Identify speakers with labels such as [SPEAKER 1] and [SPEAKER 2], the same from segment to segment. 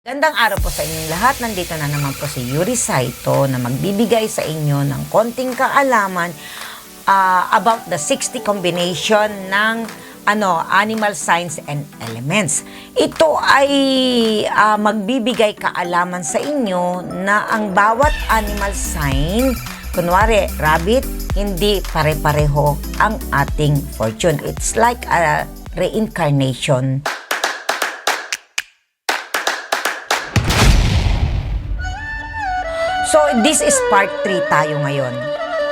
[SPEAKER 1] Gandang araw po sa inyong lahat. Nandito na naman po si Yuri Saito na magbibigay sa inyo ng konting kaalaman about the 60 combination ng animal signs and elements. Ito ay magbibigay kaalaman sa inyo na ang bawat animal sign, kunwari rabbit, hindi pare-pareho ang ating fortune. It's like a reincarnation. So, this is part 3 tayo ngayon.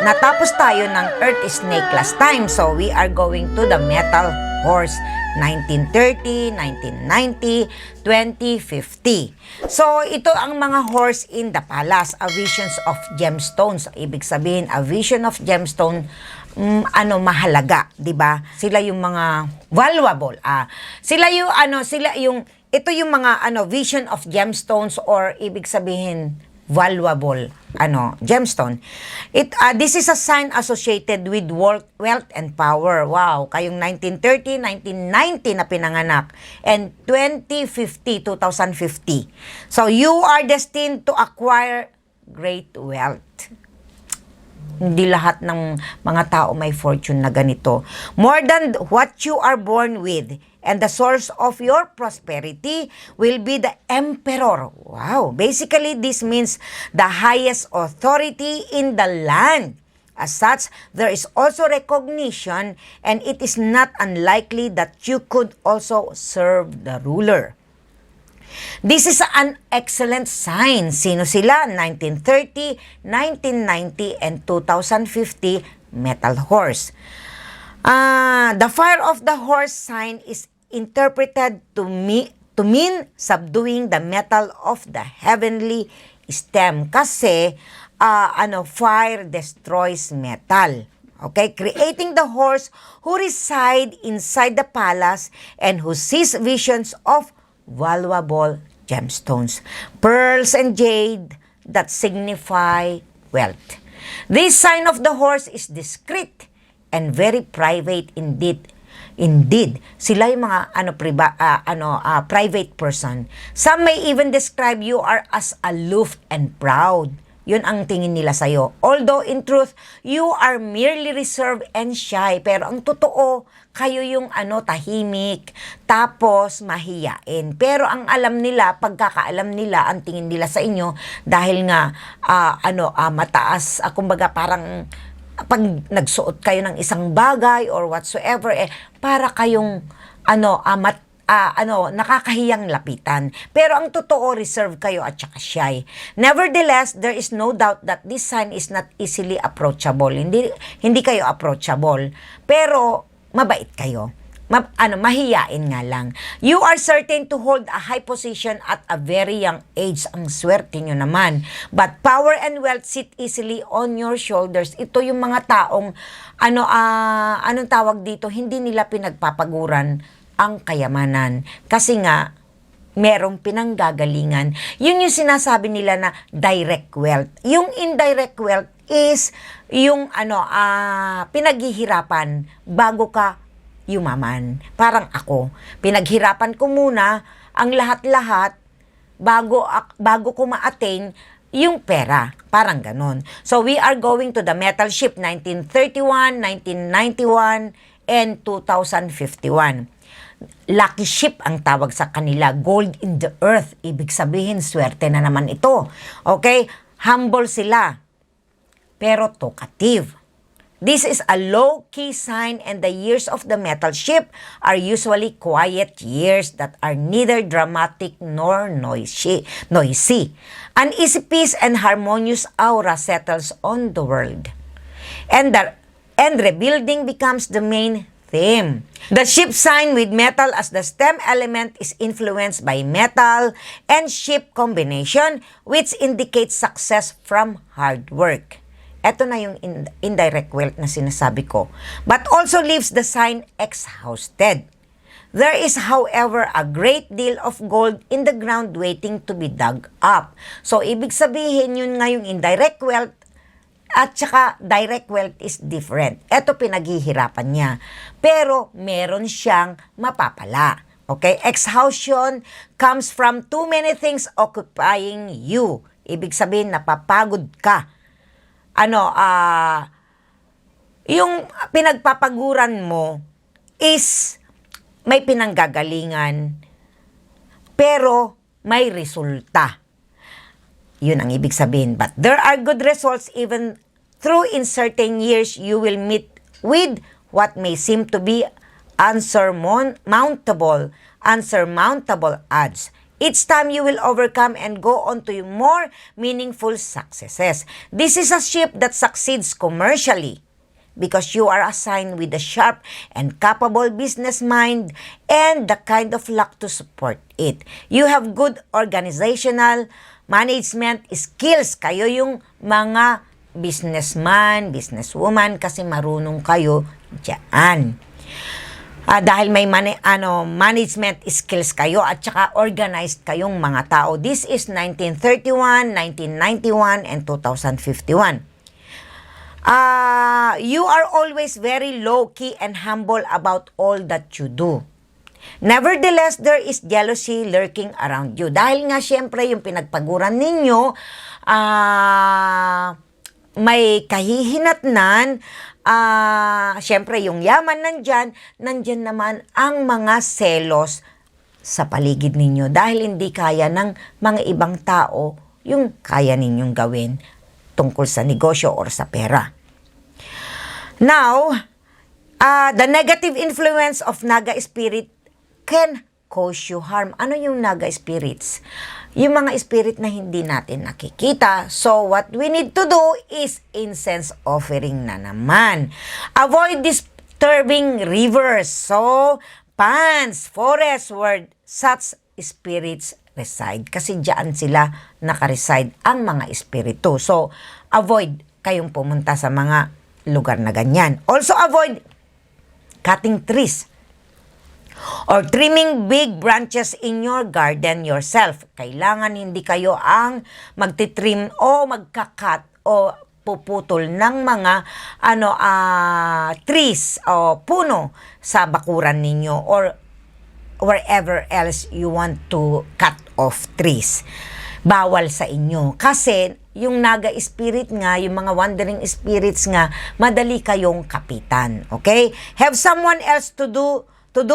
[SPEAKER 1] Natapos tayo ng Earth Snake last time. So, we are going to the Metal Horse 1930, 1990, 2050. So, ito ang mga horse in the palace, a visions of gemstones. Ibig sabihin, a vision of gemstone, mahalaga, 'di ba? Sila yung mga valuable. Ito yung mga vision of gemstones or ibig sabihin valuable gemstone. This is a sign associated with wealth and power. Wow, kayong 1930, 1990 na pinanganak and 2050. So you are destined to acquire great wealth. Hindi lahat ng mga tao may fortune na ganito. More than what you are born with. And the source of your prosperity will be the emperor. Wow. Basically, this means the highest authority in the land. As such, there is also recognition and it is not unlikely that you could also serve the ruler. This is an excellent sign. Sino sila? 1930, 1990, and 2050 Metal Horse. The fire of the horse sign is interpreted to mean subduing the metal of the heavenly stem. Kasi, fire destroys metal. Okay? Creating the horse who reside inside the palace and who sees visions of valuable gemstones, pearls and jade that signify wealth. This sign of the horse is discreet and very private indeed. Sila yung mga private person. Some may even describe you are as aloof and proud. Yun ang tingin nila sa'yo. Although in truth, you are merely reserved and shy. Pero ang totoo, kayo yung tahimik, tapos mahiyain. Pero ang alam nila, pagkakaalam nila, ang tingin nila sa inyo, dahil nga, mataas, kumbaga parang, pag nagsuot kayo ng isang bagay or whatsoever, para kayong, nakakahiyang lapitan. Pero ang totoo, reserve kayo at saka shy. Nevertheless, there is no doubt that this sign is not easily approachable. Hindi kayo approachable. Pero, mabait kayo. Mahiyain nga lang. You are certain to hold a high position at a very young age. Ang swerte nyo naman. But power and wealth sit easily on your shoulders. Ito yung mga taong, anong tawag dito, hindi nila pinagpapaguran ang kayamanan. Kasi nga, merong pinanggagalingan. Yun yung sinasabi nila na direct wealth. Yung indirect wealth is yung pinaghihirapan bago ka yumaman. Parang ako, pinaghirapan ko muna ang lahat-lahat bago ko ma-attain yung pera. Parang ganon. So we are going to the metal ship 1931, 1991, and 2051. Lucky ship ang tawag sa kanila. Gold in the earth. Ibig sabihin, swerte na naman ito. Okay? Humble sila. Pero talkative. This is a low-key sign and the years of the metal ship are usually quiet years that are neither dramatic nor noisy. An easy peace and harmonious aura settles on the world. And rebuilding becomes the main theme. The ship sign with metal as the stem element is influenced by metal and ship combination, which indicates success from hard work. Ito na yung indirect wealth na sinasabi ko. But also leaves the sign exhausted. There is, however, a great deal of gold in the ground waiting to be dug up. So, ibig sabihin yun nga yung indirect wealth at saka direct wealth is different. Ito pinaghihirapan niya. Pero meron siyang mapapala. Okay? Exhaustion comes from too many things occupying you. Ibig sabihin, napapagod ka. Yung pinagpapaguran mo is may pinanggagalingan, pero may resulta. Yun ang ibig sabihin. But there are good results even through in certain years you will meet with what may seem to be unsurmountable odds. Each time you will overcome and go on to more meaningful successes. This is a ship that succeeds commercially because you are assigned with a sharp and capable business mind and the kind of luck to support it. You have good organizational management skills. Kayo yung mga businessman, businesswoman kasi marunong kayo dyan. Dahil may management skills kayo at saka organized kayong mga tao. This is 1931, 1991, and 2051. You are always very low-key and humble about all that you do. Nevertheless, there is jealousy lurking around you. Dahil nga syempre yung pinagpaguran ninyo, may kahihinatnan, syempre yung yaman nandyan naman ang mga selos sa paligid ninyo dahil hindi kaya ng mga ibang tao yung kaya ninyong gawin tungkol sa negosyo or sa pera. Now, the negative influence of Naga spirit can cause you harm. Ano yung Naga spirits? Yung mga spirit na hindi natin nakikita. So, what we need to do is incense offering na naman. Avoid disturbing rivers. So, ponds, forests where such spirits reside. Kasi diyan sila nakareside ang mga espiritu. So, avoid kayong pumunta sa mga lugar na ganyan. Also, avoid cutting trees or trimming big branches in your garden yourself. Kailangan hindi kayo ang magtitrim o magkakat o puputol ng mga trees o puno sa bakuran ninyo or wherever else you want to cut off trees. Bawal sa inyo. Kasi yung Naga spirit nga, yung mga wandering spirits nga, madali kayong kapitan. Okay? Have someone else to do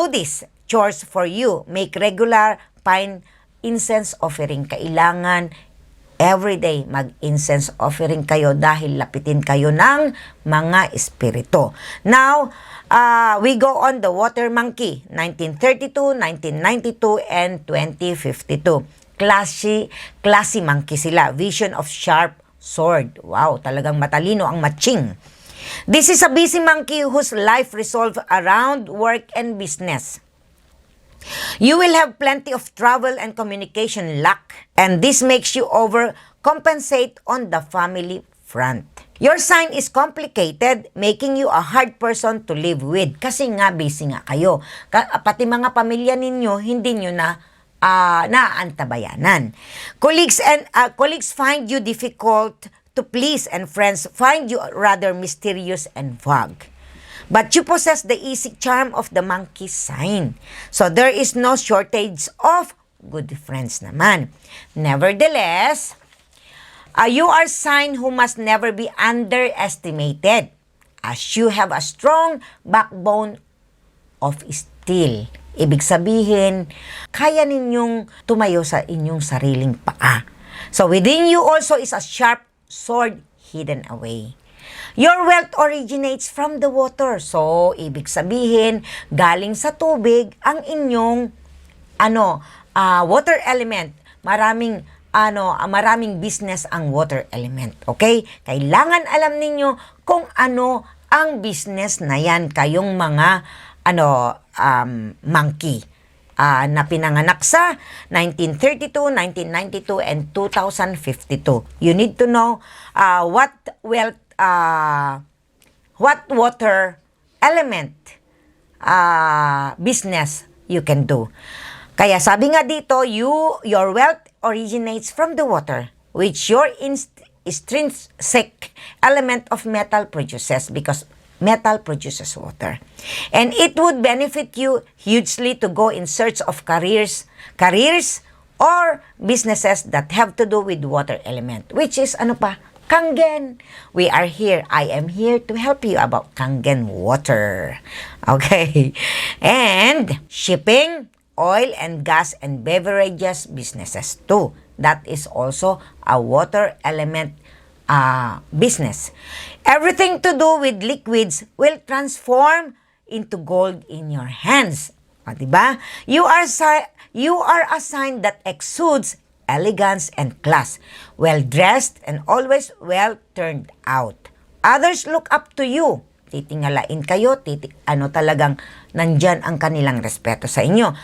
[SPEAKER 1] this chores for you. Make regular pine incense offering. Kailangan everyday mag-incense offering kayo dahil lapitin kayo ng mga espiritu. Now, we go on the water monkey. 1932, 1992, and 2052. Classy monkey sila. Vision of sharp sword. Wow, talagang matalino ang matching. This is a busy monkey whose life revolves around work and business. You will have plenty of travel and communication luck, and this makes you overcompensate on the family front. Your sign is complicated, making you a hard person to live with. Kasi nga, busy nga kayo. Pati mga pamilya ninyo, hindi nyo na naantabayanan. Colleagues find you difficult to please, and friends find you rather mysterious and vague. But you possess the easy charm of the monkey sign. So there is no shortage of good friends naman. Nevertheless, you are sign who must never be underestimated, as you have a strong backbone of steel. Ibig sabihin, kaya ninyong tumayo sa inyong sariling paa. So within you also is a sharp sword hidden away. Your wealth originates from the water. So, ibig sabihin, galing sa tubig ang inyong water element. Maraming business ang water element. Okay? Kailangan alam ninyo kung ano ang business na yan, kayong mga monkey. Na pinanganak sa 1932, 1992, and 2052. You need to know what water element business you can do. Kaya sabi nga dito, your wealth originates from the water, which your intrinsic element of metal produces, because metal produces water. And it would benefit you hugely to go in search of careers or businesses that have to do with water element, which is ano pa? Kangen. We are here. I am here to help you about Kangen water. Okay. And shipping, oil and gas and beverages businesses too. That is also a water element business. Everything to do with liquids will transform into gold in your hands. Diba? You are a sign that exudes elegance and class, well-dressed and always well-turned out. Others look up to you. Titingalain kayo, talagang nandyan ang kanilang respeto sa inyo.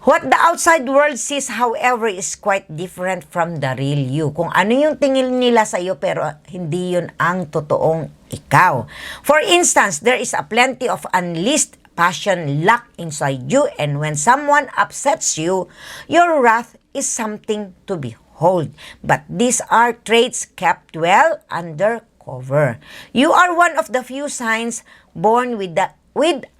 [SPEAKER 1] What the outside world sees, however, is quite different from the real you. Kung ano yung tingin nila sa iyo, pero hindi yun ang totoong ikaw. For instance, there is a plenty of unleashed passion locked inside you, and when someone upsets you, your wrath is something to behold. But these are traits kept well under cover. You are one of the few signs born with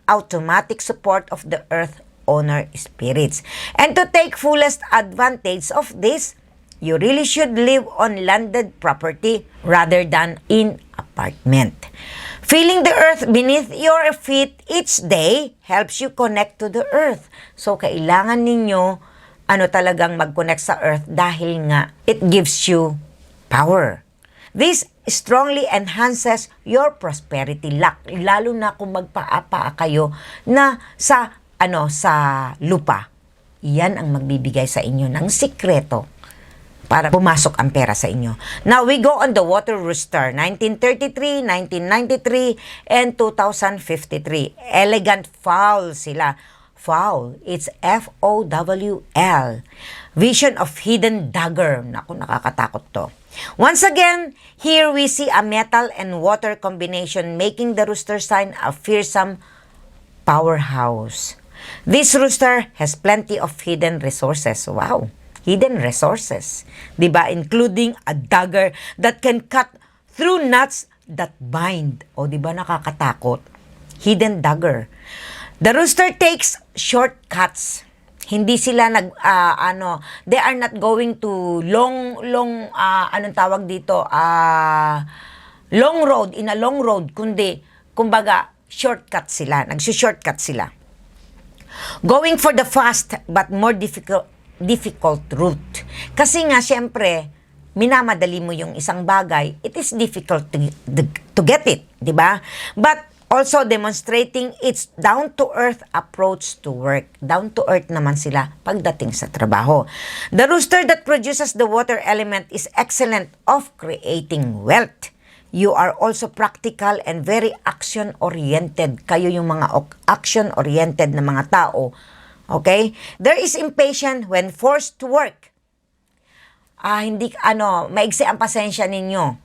[SPEAKER 1] automatic support of the earth owner spirits. And to take fullest advantage of this, you really should live on landed property rather than in apartment. Feeling the earth beneath your feet each day helps you connect to the earth. So, kailangan ninyo talagang mag-connect sa earth dahil nga it gives you power. This strongly enhances your prosperity luck, lalo na kung magpaapa kayo na sa lupa. Yan ang magbibigay sa inyo ng sikreto para pumasok ang pera sa inyo. Now, we go on the water rooster, 1933, 1993, and 2053. Elegant fowl sila. Fowl, it's F-O-W-L. Vision of hidden dagger. Naku, nakakatakot to. Once again, here we see a metal and water combination making the rooster sign a fearsome powerhouse. This rooster has plenty of hidden resources. Wow, hidden resources. Diba? Including a dagger that can cut through knots that bind. O diba nakakatakot? Hidden dagger. The rooster takes shortcuts. Hindi sila they are not going to long road, in a long road, kundi, kumbaga, shortcut sila. Nagsi-shortcut sila. Going for the fast but more difficult route. Kasi nga, syempre, minamadali mo yung isang bagay, it is difficult to get it, di ba? But also demonstrating its down-to-earth approach to work. Down-to-earth naman sila pagdating sa trabaho. The rooster that produces the water element is excellent of creating wealth. You are also practical and very action-oriented. Kayo yung mga action-oriented na mga tao. Okay? There is impatience when forced to work. Maigsi ang pasensya ninyo.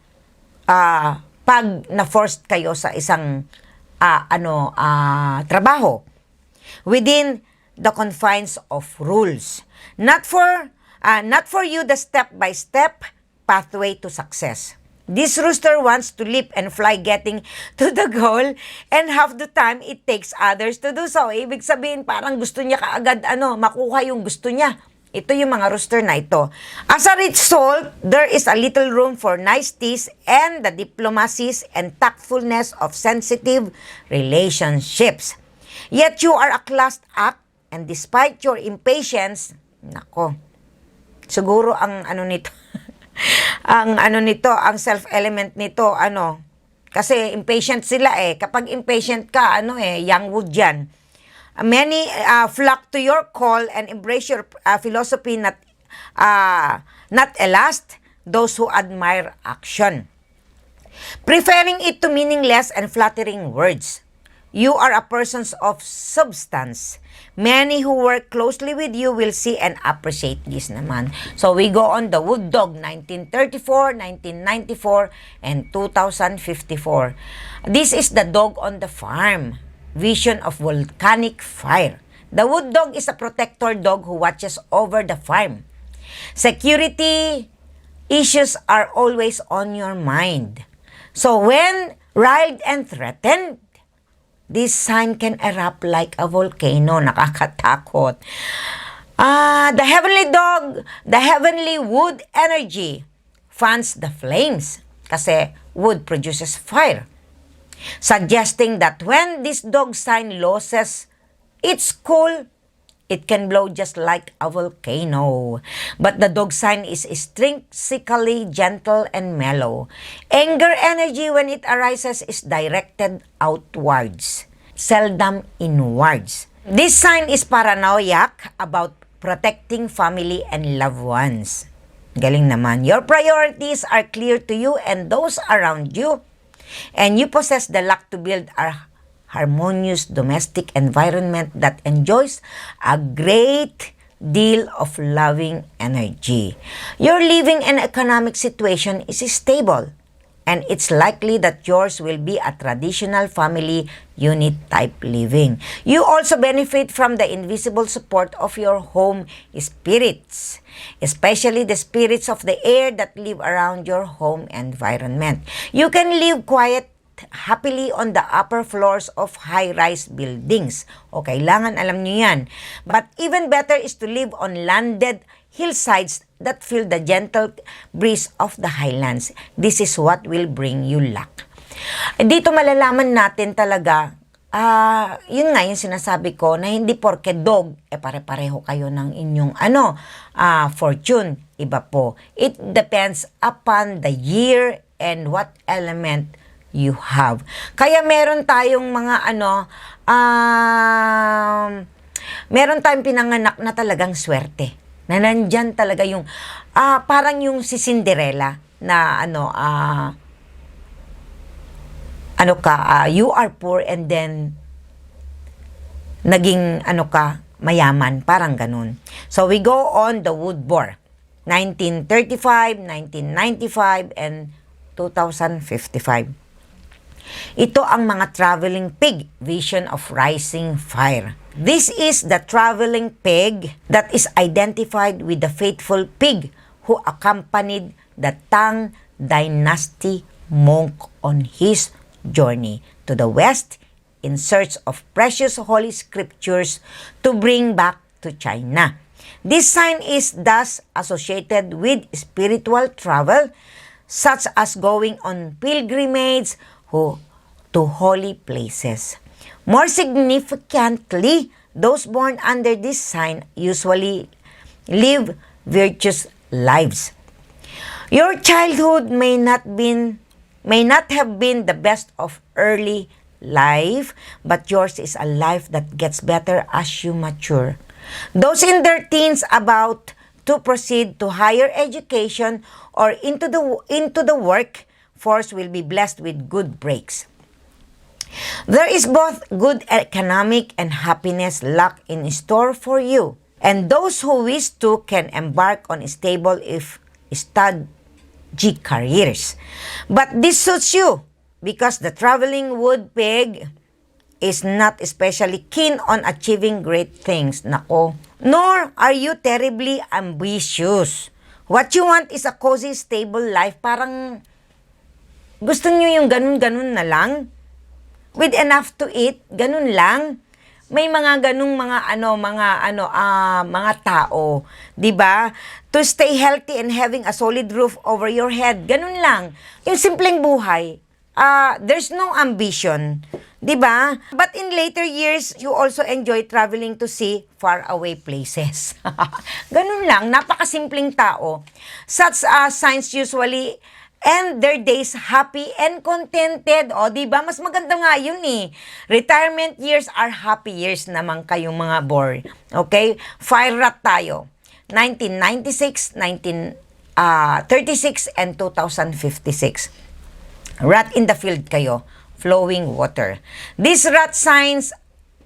[SPEAKER 1] Pag na-forced kayo sa isang trabaho within the confines of rules. Not for you the step-by-step pathway to success. This rooster wants to leap and fly getting to the goal, and half the time it takes others to do so. Ibig sabihin, parang gusto niya kaagad makuha yung gusto niya. Ito yung mga rooster na ito. As a result, there is a little room for niceties and the diplomacies and tactfulness of sensitive relationships. Yet you are a class act, and despite your impatience, siguro ang nito, ang self-element nito, kasi impatient sila Kapag impatient ka, young wood yan. Many flock to your call and embrace your philosophy, not elast, those who admire action, preferring it to meaningless and flattering words. You are a person of substance. Many who work closely with you will see and appreciate this naman. So we go on the wood dog, 1934, 1994, and 2054. This is the dog on the farm. Vision of volcanic fire. The wood dog is a protector dog who watches over the farm. Security issues are always on your mind. So when riled and threatened. This sign can erupt like a volcano. Nakakatakot. The heavenly dog, the heavenly wood energy fans the flames kasi wood produces fire, suggesting that when this dog sign loses its cool, it can blow just like a volcano. But the dog sign is intrinsically gentle and mellow. Anger energy when it arises is directed outwards, seldom inwards. This sign is paranoiac about protecting family and loved ones. Galing naman. Your priorities are clear to you and those around you. And you possess the luck to build a harmonious domestic environment that enjoys a great deal of loving energy. Your living and economic situation is stable, and it's likely that yours will be a traditional family unit type living. You also benefit from the invisible support of your home spirits, especially the spirits of the air that live around your home environment. You can live quiet happily on the upper floors of high-rise buildings. O kailangan alam nyo yan. But even better is to live on landed hillsides that feel the gentle breeze of the highlands. This is what will bring you luck. Dito malalaman natin talaga, yun nga yung sinasabi ko, na hindi porke dog, pare-pareho kayo ng inyong fortune. Iba po. It depends upon the year and what element you have. Kaya meron tayong mga meron tayong pinanganak na talagang swerte. Na nandyan talaga yung, parang yung si Cinderella na you are poor and then naging mayaman, parang ganun. So we go on the wood boar. 1935, 1995, and 2055. Ito ang mga traveling pig, vision of rising fire. This is the traveling pig that is identified with the faithful pig who accompanied the Tang Dynasty monk on his journey to the west in search of precious holy scriptures to bring back to China. This sign is thus associated with spiritual travel, such as going on pilgrimage to holy places. More significantly, those born under this sign usually live virtuous lives. Your childhood may not have been the best of early life, but yours is a life that gets better as you mature. Those in their teens about to proceed to higher education or into the workforce will be blessed with good breaks. There is both good economic and happiness luck in store for you. And those who wish to can embark on stable if study careers. But this suits you because the traveling wood pig is not especially keen on achieving great things. Nako. Nor are you terribly ambitious. What you want is a cozy, stable life. Parang gusto nyo yung ganun-ganun na lang. With enough to eat, ganun lang. May mga ganung mga tao, 'di ba? To stay healthy and having a solid roof over your head, ganun lang. Yung simpleng buhay. There's no ambition, 'di ba? But in later years, you also enjoy traveling to see far away places. Ganun lang, napakasimpleng tao. Such signs usually end their days happy and contented. O, diba? Mas maganda nga yun eh. Retirement years are happy years naman kayong mga boy. Okay? Fire rat tayo. 1996, 1936, and 2056. Rat in the field kayo. Flowing water. This rat signs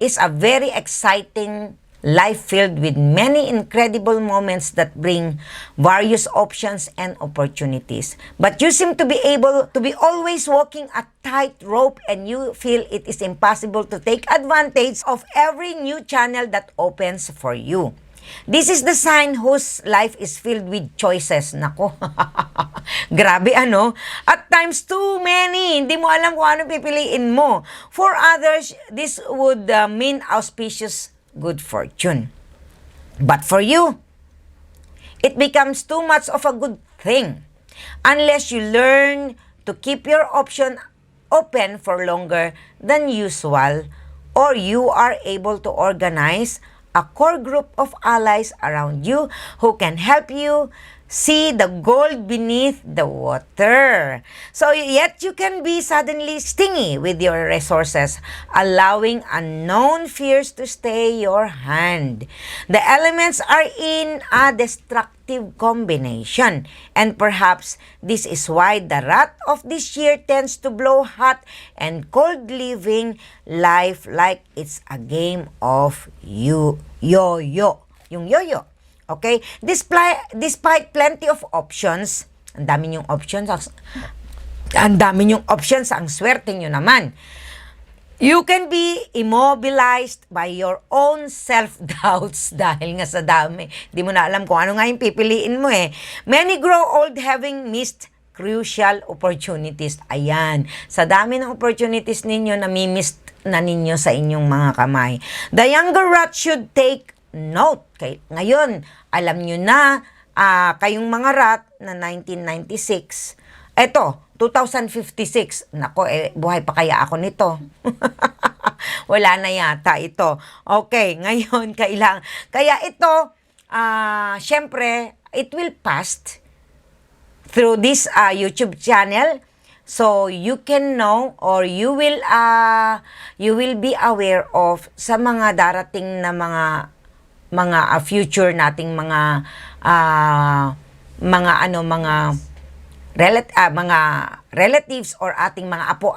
[SPEAKER 1] is a very exciting life filled with many incredible moments that bring various options and opportunities. But you seem to be able to be always walking a tightrope and you feel it is impossible to take advantage of every new channel that opens for you. This is the sign whose life is filled with choices. Nako. Grabe ano? At times too many. Hindi mo alam kung ano pipiliin mo. For others, this would mean auspicious good fortune. But for you, it becomes too much of a good thing unless you learn to keep your option open for longer than usual, or you are able to organize a core group of allies around you who can help you see the gold beneath the water. So yet you can be suddenly stingy with your resources, allowing unknown fears to stay your hand. The elements are in a destructive combination, and perhaps this is why the rat of this year tends to blow hot and cold, living life like it's a game of yo-yo. Yung yo-yo. Okay? Despite plenty of options, ang dami niyong options, ang swerte niyo naman. You can be immobilized by your own self-doubts dahil nga sa dami. Di mo na alam kung ano nga yung pipiliin mo eh. Many grow old having missed crucial opportunities. Ayan. Sa dami ng opportunities ninyo, nami-miss na ninyo sa inyong mga kamay. The younger rat should take note. Ngayon, alam nyo na, kayong mga rat na 1996, eto, 2056, nako, buhay pa kaya ako nito? Wala na yata ito. Okay, ngayon, kaya ito, syempre, it will pass through this YouTube channel, so you can know, or you will be aware of sa mga darating na mga future nating mga relatives or ating mga apo.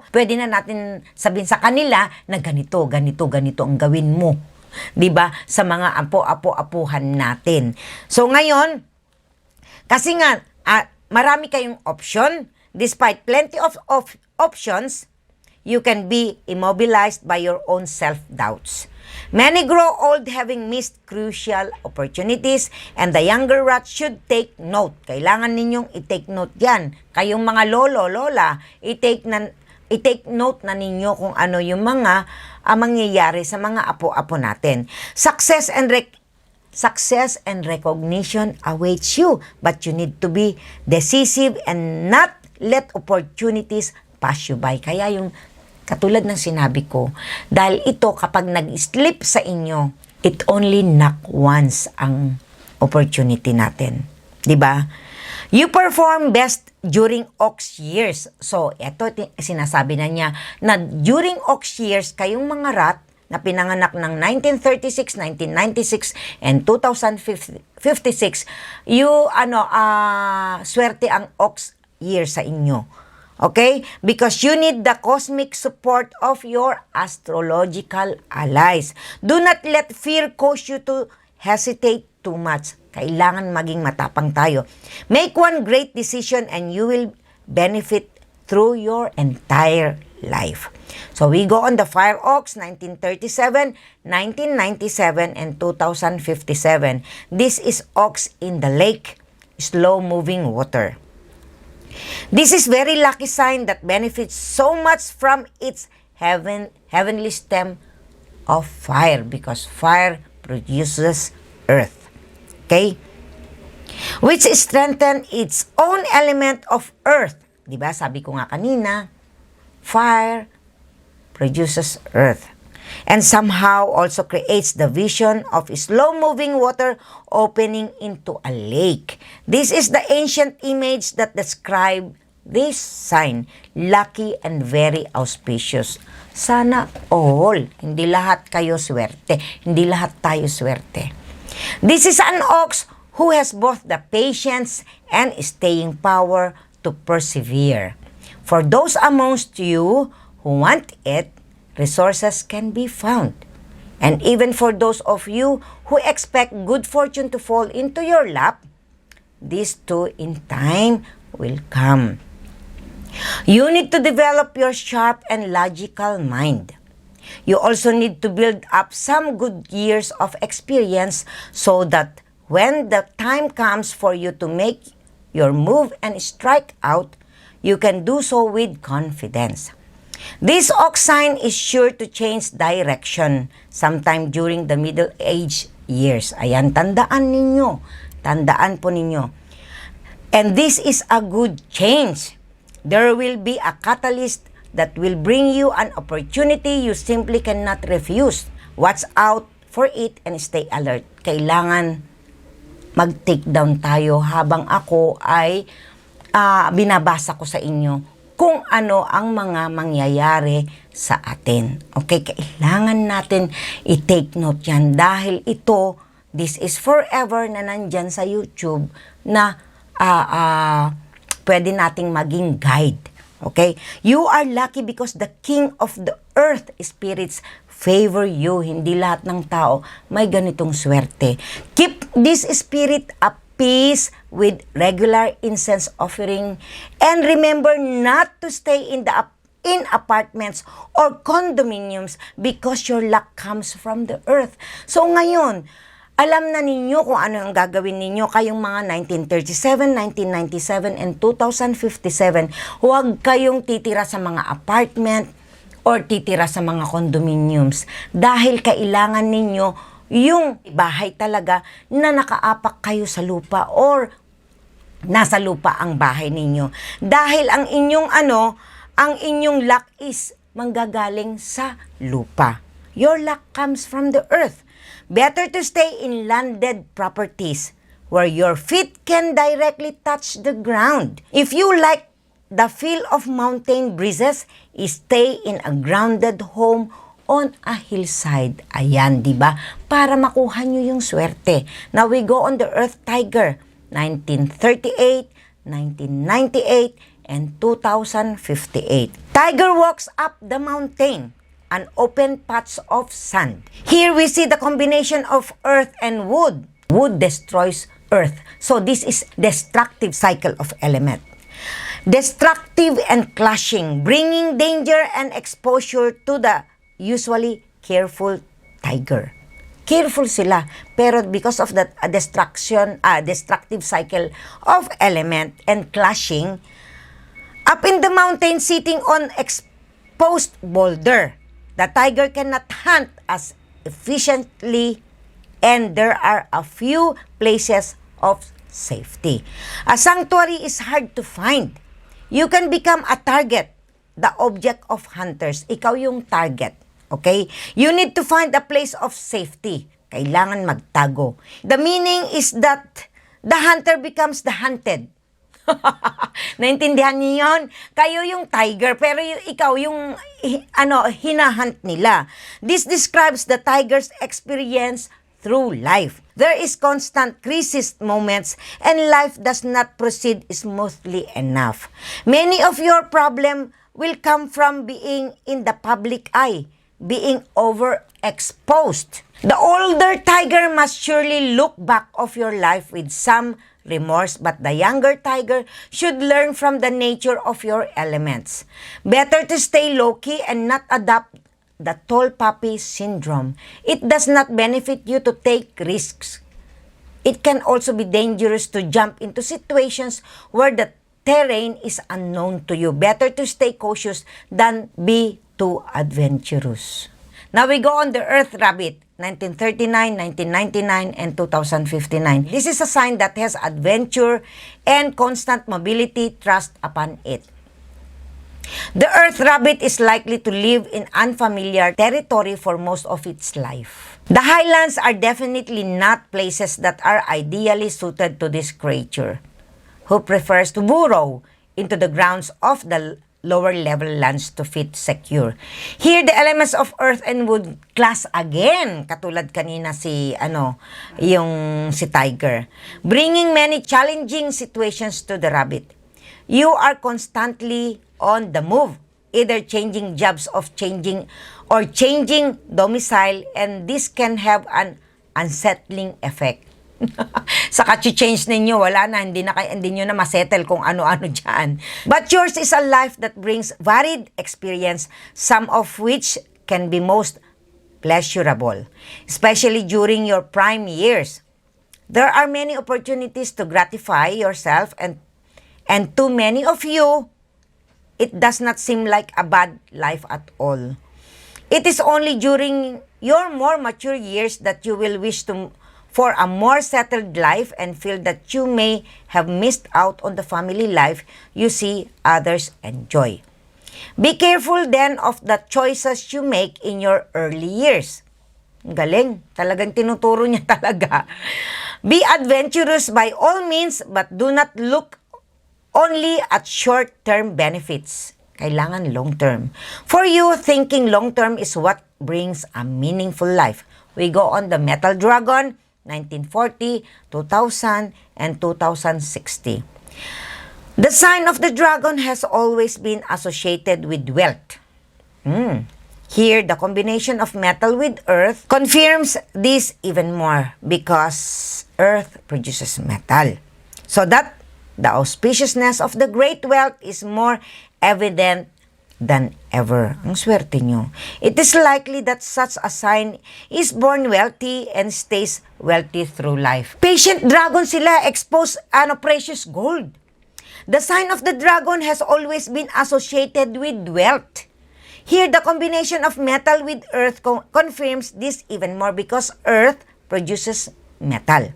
[SPEAKER 1] Pwede na natin sabihin sa kanila na ganito ang gawin mo. 'Di ba? Sa mga apuhan natin. So ngayon, kasi nga marami kayong option, despite plenty of options, you can be immobilized by your own self-doubts. Many grow old having missed crucial opportunities, and the younger rat should take note. Kailangan ninyong i-take note yan. Kayong mga lolo, lola, i-take note na ninyo kung ano yung mga mangyayari sa mga apo-apo natin. Success and recognition awaits you, but you need to be decisive and not let opportunities pass you by. Kaya yung katulad ng sinabi ko, dahil ito kapag nag-slip sa inyo, it only knock once ang opportunity natin. 'Di ba? You perform best during ox years. So, ito sinasabi na niya na during ox years, kayong mga rat na pinanganak ng 1936, 1996, and 2056, swerte ang ox year sa inyo. Okay? Because you need the cosmic support of your astrological allies. Do not let fear cause you to hesitate too much. Kailangan maging matapang tayo. Make one great decision and you will benefit through your entire life. So we go on the Fire Ox, 1937, 1997, and 2057. This is Ox in the lake, slow-moving water. This is very lucky sign that benefits so much from its heavenly stem of fire, because fire produces earth. Okay? Which strengthen its own element of earth. Diba? Sabi ko nga kanina, fire produces earth. And somehow also creates the vision of slow-moving water opening into a lake. This is the ancient image that describe this sign, lucky and very auspicious. Sana all, hindi lahat kayo swerte, hindi lahat tayo swerte. This is an ox who has both the patience and staying power to persevere. For those amongst you who want it, resources can be found. And even for those of you who expect good fortune to fall into your lap, this too in time will come. You need to develop your sharp and logical mind. You also need to build up some good years of experience so that when the time comes for you to make your move and strike out, you can do so with confidence. This ox sign is sure to change direction sometime during the middle age years. Ayan, tandaan ninyo. Tandaan po ninyo. And this is a good change. There will be a catalyst that will bring you an opportunity you simply cannot refuse. Watch out for it and stay alert. Kailangan mag-take down tayo habang ako ay binabasa ko sa inyo kung ano ang mga mangyayari sa atin. Okay, kailangan natin i-take note yan dahil ito, this is forever na nandyan sa YouTube na pwede nating maging guide. Okay? You are lucky because the King of the Earth spirits favor you. Hindi lahat ng tao may ganitong swerte. Keep this spirit at peace with regular incense offering and remember not to stay in apartments or condominiums because your luck comes from the earth. So ngayon, alam na ninyo kung ano ang gagawin ninyo kayong mga 1937, 1997, and 2057. Huwag kayong titira sa mga apartment or titira sa mga condominiums dahil kailangan ninyo yung bahay talaga na nakaapak kayo sa lupa or nasa lupa ang bahay ninyo. Dahil ang inyong luck is manggagaling sa lupa. Your luck comes from the earth. Better to stay in landed properties where your feet can directly touch the ground. If you like the feel of mountain breezes, stay in a grounded home on a hillside. Ayan, di ba? Para makuha nyo yung swerte. Now we go on the Earth Tiger, 1938, 1998, and 2058. Tiger walks up the mountain, an open patch of sand. Here we see the combination of earth and wood. Wood destroys earth. So this is destructive cycle of element. Destructive and clashing, bringing danger and exposure to the usually careful tiger. Careful sila, pero because of that destructive cycle of element and clashing, up in the mountain sitting on exposed boulder, the tiger cannot hunt as efficiently and there are a few places of safety. A sanctuary is hard to find. You can become a target, the object of hunters. Ikaw yung target. Okay? You need to find a place of safety. Kailangan magtago. The meaning is that the hunter becomes the hunted. Naintindihan niyo yun? Kayo yung tiger, pero ikaw yung hinahunt nila. This describes the tiger's experience through life. There is constant crisis moments and life does not proceed smoothly enough. Many of your problem will come from being in the public eye, being overexposed. The older tiger must surely look back of your life with some remorse, but the younger tiger should learn from the nature of your elements. Better to stay low-key and not adopt the tall poppy syndrome. It does not benefit you to take risks. It can also be dangerous to jump into situations where the terrain is unknown to you. Better to stay cautious than be too adventurous. Now we go on the Earth Rabbit, 1939, 1999, and 2059. This is a sign that has adventure and constant mobility thrust upon it. The Earth Rabbit is likely to live in unfamiliar territory for most of its life. The highlands are definitely not places that are ideally suited to this creature, who prefers to burrow into the grounds of the lower level lands to feel secure. Here, the elements of earth and wood clash again, katulad kanina si tiger, bringing many challenging situations to the rabbit. You are constantly on the move, either changing jobs or changing domicile, and this can have an unsettling effect. Sa change ninyo, wala na, hindi nyo na masettle kung ano-ano dyan. But yours is a life that brings varied experience, some of which can be most pleasurable, especially during your prime years. There are many opportunities to gratify yourself, and to many of you, it does not seem like a bad life at all. It is only during your more mature years that you will wish for a more settled life and feel that you may have missed out on the family life you see others enjoy. Be careful then of the choices you make in your early years. Galing, talagang tinuturo niya talaga. Be adventurous by all means, but do not look only at short-term benefits. Kailangan long-term. For you, thinking long-term is what brings a meaningful life. We go on the Metal Dragon, 1940, 2000, and 2060. The sign of the dragon has always been associated with wealth. Here, the combination of metal with earth confirms this even more because earth produces metal. So that the auspiciousness of the great wealth is more evident than ever. Ang swerte nyo. It is likely that such a sign is born wealthy and stays wealthy through life. Patient dragon sila, expose precious gold. The sign of the dragon has always been associated with wealth. Here, the combination of metal with earth confirms this even more because earth produces metal.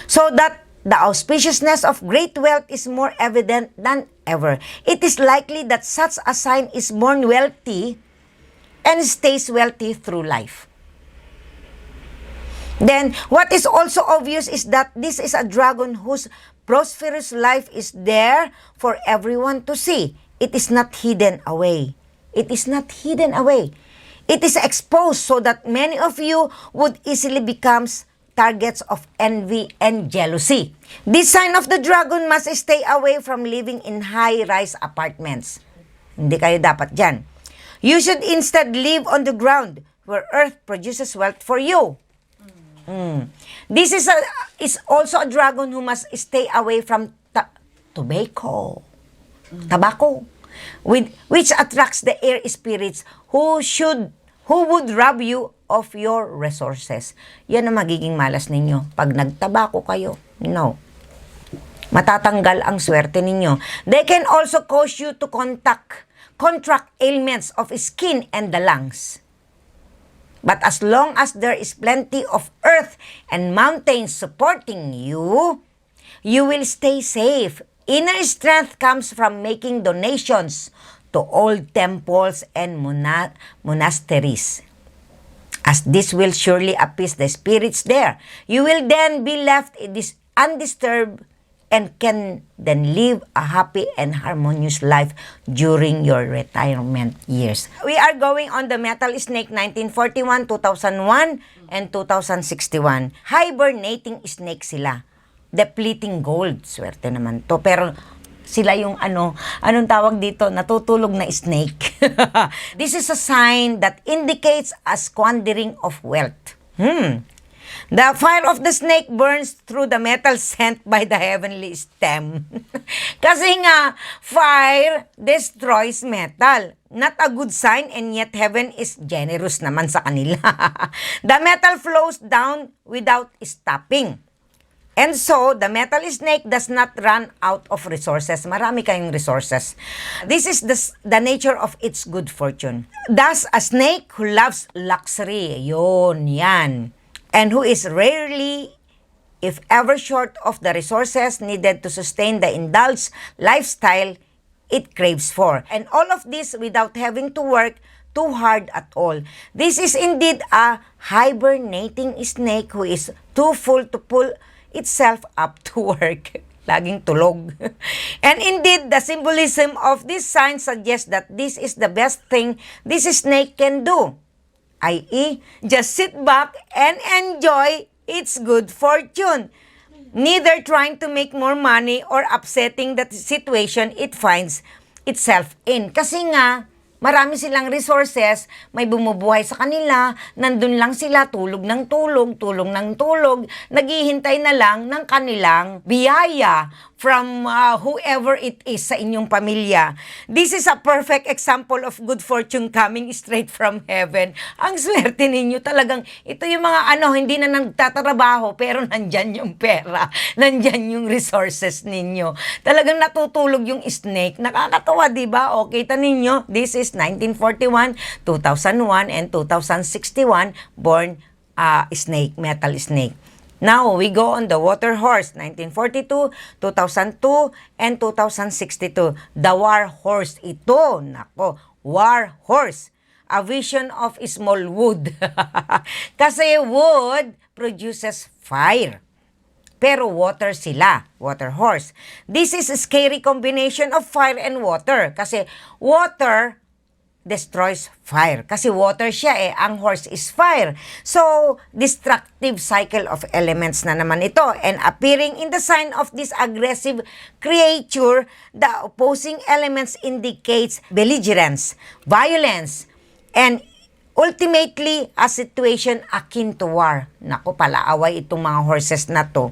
[SPEAKER 1] So that the auspiciousness of great wealth is more evident than ever. It is likely that such a sign is born wealthy and stays wealthy through life. Then, what is also obvious is that this is a dragon whose prosperous life is there for everyone to see. It is not hidden away. It is not hidden away. It is exposed so that many of you would easily become targets of envy and jealousy. This sign of the dragon must stay away from living in high-rise apartments. Hindi kayo dapat dyan. You should instead live on the ground where earth produces wealth for you. This is also a dragon who must stay away from tobacco, which attracts the air spirits who would rob you of your resources. Yan ang magiging malas ninyo. Pag nagtabako kayo, matatanggal ang swerte ninyo. They can also cause you to contract ailments of skin and the lungs. But as long as there is plenty of earth and mountains supporting you, you will stay safe. Inner strength comes from making donations to old temples and monasteries, as this will surely appease the spirits there. You will then be left undisturbed and can then live a happy and harmonious life during your retirement years. We are going on the Metal Snake 1941, 2001, and 2061. Hibernating snake sila. Depleting gold. Swerte naman to. Pero sila yung anong tawag dito? Natutulog na snake. This is a sign that indicates a squandering of wealth. The fire of the snake burns through the metal sent by the heavenly stem. Kasi nga, fire destroys metal. Not a good sign, and yet heaven is generous naman sa kanila. The metal flows down without stopping. And so, the metal snake does not run out of resources. Marami kayong resources. This is the nature of its good fortune. Thus, a snake who loves luxury, yan. And who is rarely, if ever, short of the resources needed to sustain the indulged lifestyle it craves for. And all of this without having to work too hard at all. This is indeed a hibernating snake who is too full to pull itself up to work. Laging tulog. And indeed, the symbolism of this sign suggests that this is the best thing this snake can do. I.e., just sit back and enjoy its good fortune, neither trying to make more money or upsetting the situation it finds itself in. Kasi nga, marami silang resources, may bumubuhay sa kanila, nandun lang sila, tulog ng tulog, tulong ng tulog, naghihintay na lang ng kanilang biyaya. from whoever it is sa inyong pamilya. This is a perfect example of good fortune coming straight from heaven. Ang swerte ninyo talagang, ito yung mga hindi na nagtatrabaho, pero nandyan yung pera, nandyan yung resources ninyo. Talagang natutulog yung snake. Nakakatawa, di ba? O, kita ninyo, this is 1941, 2001, and 2061 born snake, metal snake. Now, we go on the water horse, 1942, 2002, and 2062. The war horse. Ito, nako, war horse. A vision of small wood. Kasi wood produces fire. Pero water sila, water horse. This is a scary combination of fire and water. Kasi water destroys fire. Kasi water siya ang horse is fire. So, destructive cycle of elements na naman ito. And appearing in the sign of this aggressive creature, the opposing elements indicates belligerence, violence, and ultimately, a situation akin to war. Naku, palaaway itong mga horses na to.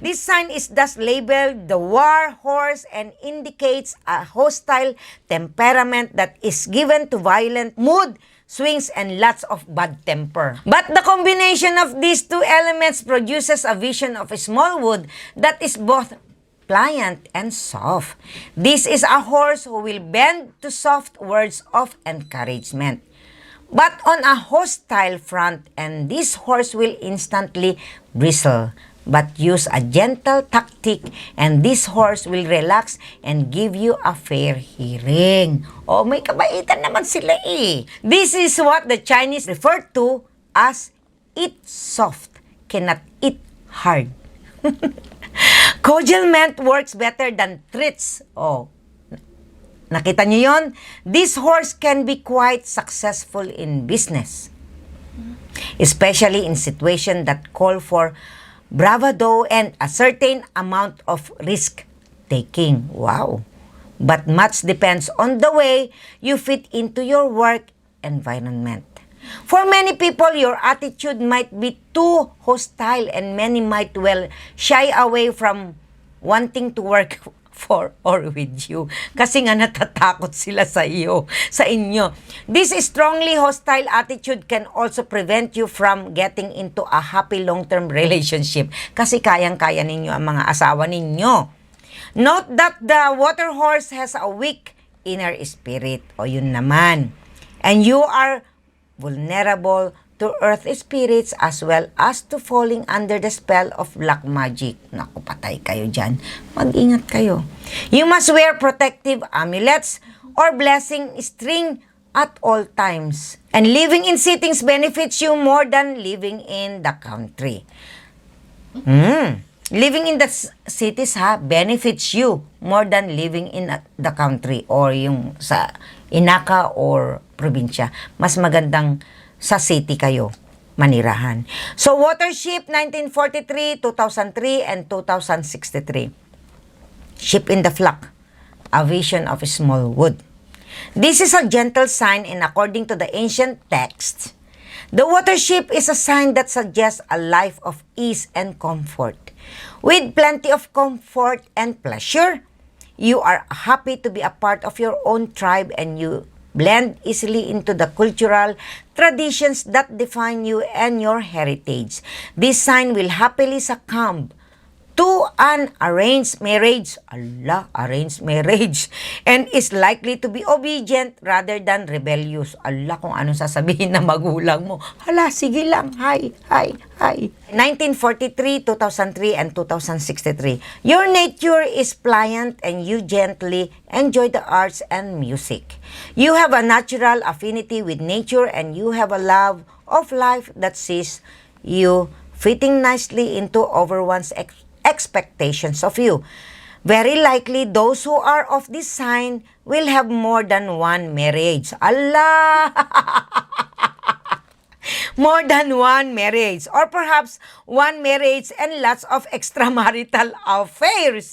[SPEAKER 1] This sign is thus labeled the war horse and indicates a hostile temperament that is given to violent mood swings and lots of bad temper. But the combination of these two elements produces a vision of a small wood that is both pliant and soft. This is a horse who will bend to soft words of encouragement. But on a hostile front, and this horse will instantly bristle, but use a gentle tactic, and this horse will relax and give you a fair hearing. Oh, may kabaitan naman sila eh. This is what the Chinese refer to as eat soft, cannot eat hard. Cudgelment works better than treats. Oh, nakita niyo yon? This horse can be quite successful in business, especially in situations that call for bravado and a certain amount of risk-taking. Wow! But much depends on the way you fit into your work environment. For many people, your attitude might be too hostile and many might well shy away from wanting to work for or with you. Kasi nga natatakot sila sa iyo, sa inyo. This strongly hostile attitude can also prevent you from getting into a happy long-term relationship. Kasi kayang-kaya ninyo ang mga asawa ninyo. Note that the water horse has a weak inner spirit. O yun naman. And you are vulnerable to earth spirits as well as to falling under the spell of black magic. Naku, patay kayo dyan. Mag-ingat kayo. You must wear protective amulets or blessing string at all times. And living in cities benefits you more than living in the country. Living in the cities benefits you more than living in the country or yung sa inaka or probinsya. Mas magandang sa city kayo manirahan. So, Watership 1943, 2003, and 2063. Ship in the flock, a vision of a small wood. This is a gentle sign, and according to the ancient text, the watership is a sign that suggests a life of ease and comfort. With plenty of comfort and pleasure, you are happy to be a part of your own tribe and you blend easily into the cultural traditions that define you and your heritage. This sign will happily succumb to an arranged marriage, arranged marriage, and is likely to be obedient rather than rebellious. Kung anong sasabihin na magulang mo. Sige lang, hi. 1943, 2003, and 2063. Your nature is pliant and you gently enjoy the arts and music. You have a natural affinity with nature and you have a love of life that sees you fitting nicely into everyone's expectations of you. Very likely, those who are of this sign will have more than one marriage. More than one marriage. Or perhaps one marriage and lots of extramarital affairs.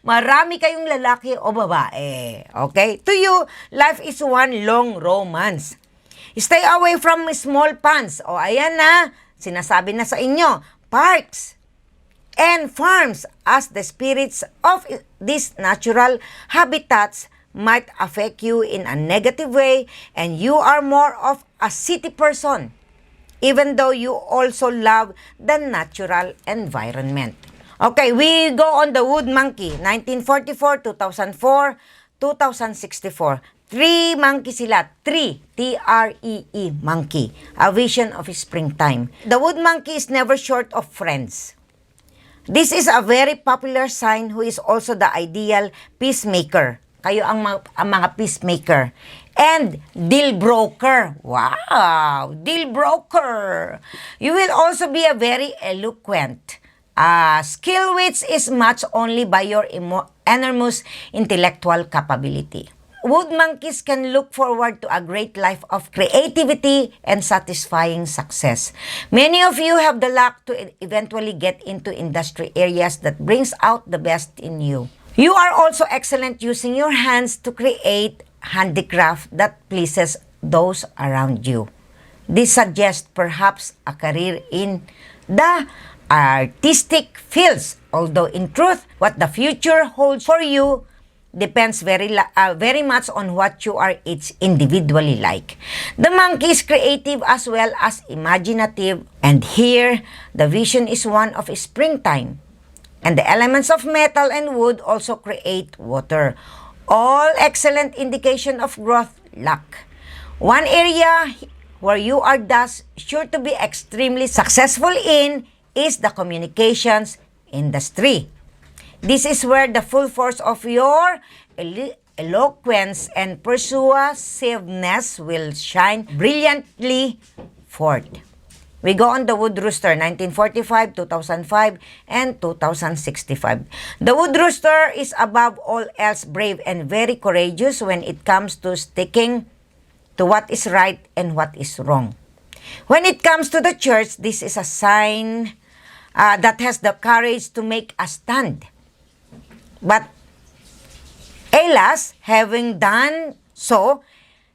[SPEAKER 1] Marami kayong lalaki o babae. Okay? To you, life is one long romance. Stay away from small ponds. O ayan na, sinasabi na sa inyo, parks, and farms, as the spirits of these natural habitats might affect you in a negative way, and you are more of a city person, even though you also love the natural environment. Okay, we go on the wood monkey, 1944, 2004, 2064. Three monkey sila. T-R-E-E, monkey. A vision of springtime. The wood monkey is never short of friends. This is a very popular sign who is also the ideal peacemaker. Kayo ang mga peacemaker. And deal broker. Wow! Deal broker. You will also be a very eloquent. Skill which is matched only by your enormous intellectual capability. Wood monkeys can look forward to a great life of creativity and satisfying success. Many of you have the luck to eventually get into industry areas that brings out the best in you. You are also excellent using your hands to create handicraft that pleases those around you. This suggests perhaps a career in the artistic fields, although in truth, what the future holds for you depends very much on what you are each individually like. The monkey is creative as well as imaginative, and here the vision is one of springtime. And the elements of metal and wood also create water. All excellent indication of growth, luck. One area where you are thus sure to be extremely successful in is the communications industry. This is where the full force of your eloquence and persuasiveness will shine brilliantly forth. We go on the wood rooster, 1945, 2005, and 2065. The wood rooster is above all else brave and very courageous when it comes to sticking to what is right and what is wrong. When it comes to the church, this is a sign that has the courage to make a stand. But, alas, having done so,